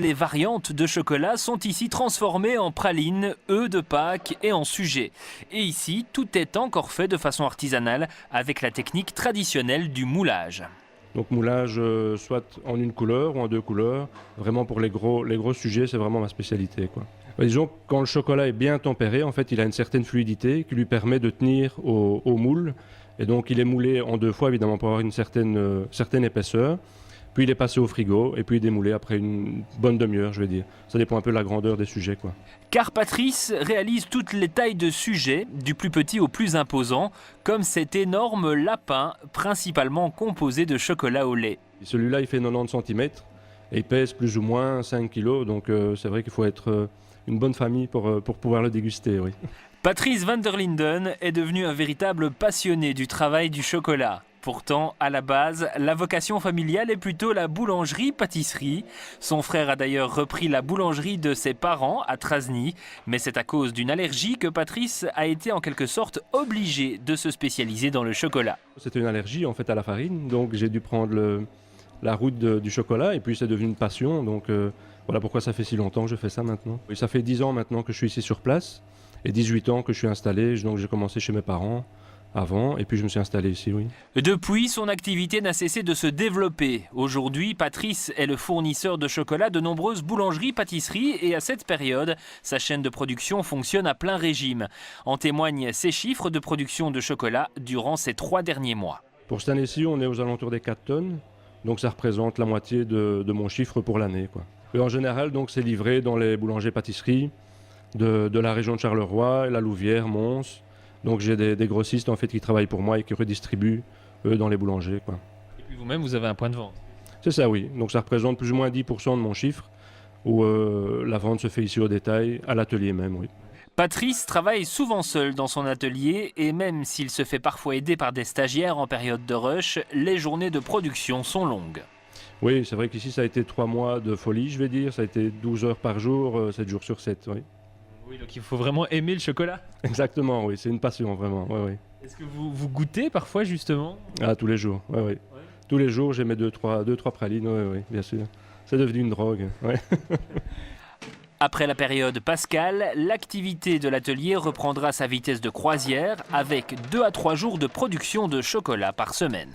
Les variantes de chocolat sont ici transformées en pralines, œufs de Pâques et en sujets. Et ici, tout est encore fait de façon artisanale avec la technique traditionnelle du moulage. Donc moulage soit en une couleur ou en deux couleurs. Vraiment pour les gros sujets, c'est vraiment ma spécialité, quoi. Disons que quand le chocolat est bien tempéré, en fait, il a une certaine fluidité qui lui permet de tenir au moule. Et donc il est moulé en deux fois, évidemment, pour avoir une certaine épaisseur. Puis il est passé au frigo et puis démoulé après une bonne demi-heure, je vais dire. Ça dépend un peu de la grandeur des sujets, quoi. Car Patrice réalise toutes les tailles de sujets, du plus petit au plus imposant, comme cet énorme lapin, principalement composé de chocolat au lait. Celui-là, il fait 90 cm et il pèse plus ou moins 5 kg. Donc c'est vrai qu'il faut être une bonne famille pour pouvoir le déguster, oui. Patrice van der Linden est devenu un véritable passionné du travail du chocolat. Pourtant, à la base, la vocation familiale est plutôt la boulangerie-pâtisserie. Son frère a d'ailleurs repris la boulangerie de ses parents à Trasny. Mais c'est à cause d'une allergie que Patrice a été en quelque sorte obligé de se spécialiser dans le chocolat. C'était une allergie en fait à la farine, donc j'ai dû prendre la route du chocolat et puis c'est devenu une passion. Donc voilà pourquoi ça fait si longtemps que je fais ça maintenant. Et ça fait 10 ans maintenant que je suis ici sur place et 18 ans que je suis installé. Donc j'ai commencé chez mes parents avant et puis je me suis installé ici, oui. Depuis, son activité n'a cessé de se développer. Aujourd'hui, Patrice est le fournisseur de chocolat de nombreuses boulangeries-pâtisseries et à cette période, sa chaîne de production fonctionne à plein régime. En témoignent ses chiffres de production de chocolat durant ces 3 derniers mois. Pour cette année-ci, on est aux alentours des 4 tonnes, donc ça représente la moitié de mon chiffre pour l'année, quoi. Et en général, donc c'est livré dans les boulangers-pâtisseries de la région de Charleroi, la Louvière, Mons. Donc j'ai des grossistes en fait qui travaillent pour moi et qui redistribuent eux dans les boulangers, quoi. Et puis vous-même, vous avez un point de vente. C'est ça, oui. Donc ça représente plus ou moins 10% de mon chiffre où la vente se fait ici au détail, à l'atelier même, oui. Patrice travaille souvent seul dans son atelier et même s'il se fait parfois aider par des stagiaires en période de rush, les journées de production sont longues. Oui, c'est vrai qu'ici ça a été 3 mois de folie, je vais dire. Ça a été 12 heures par jour, 7 jours sur 7, oui. Oui, donc il faut vraiment aimer le chocolat. Exactement, oui, c'est une passion, vraiment. Oui, oui. Est-ce que vous goûtez parfois, justement? Ah, tous les jours, oui, oui. Ouais. Tous les jours, j'ai mes 2-3 pralines, oui, oui, bien sûr. C'est devenu une drogue, ouais. Après la période pascale, l'activité de l'atelier reprendra sa vitesse de croisière avec 2 à 3 jours de production de chocolat par semaine.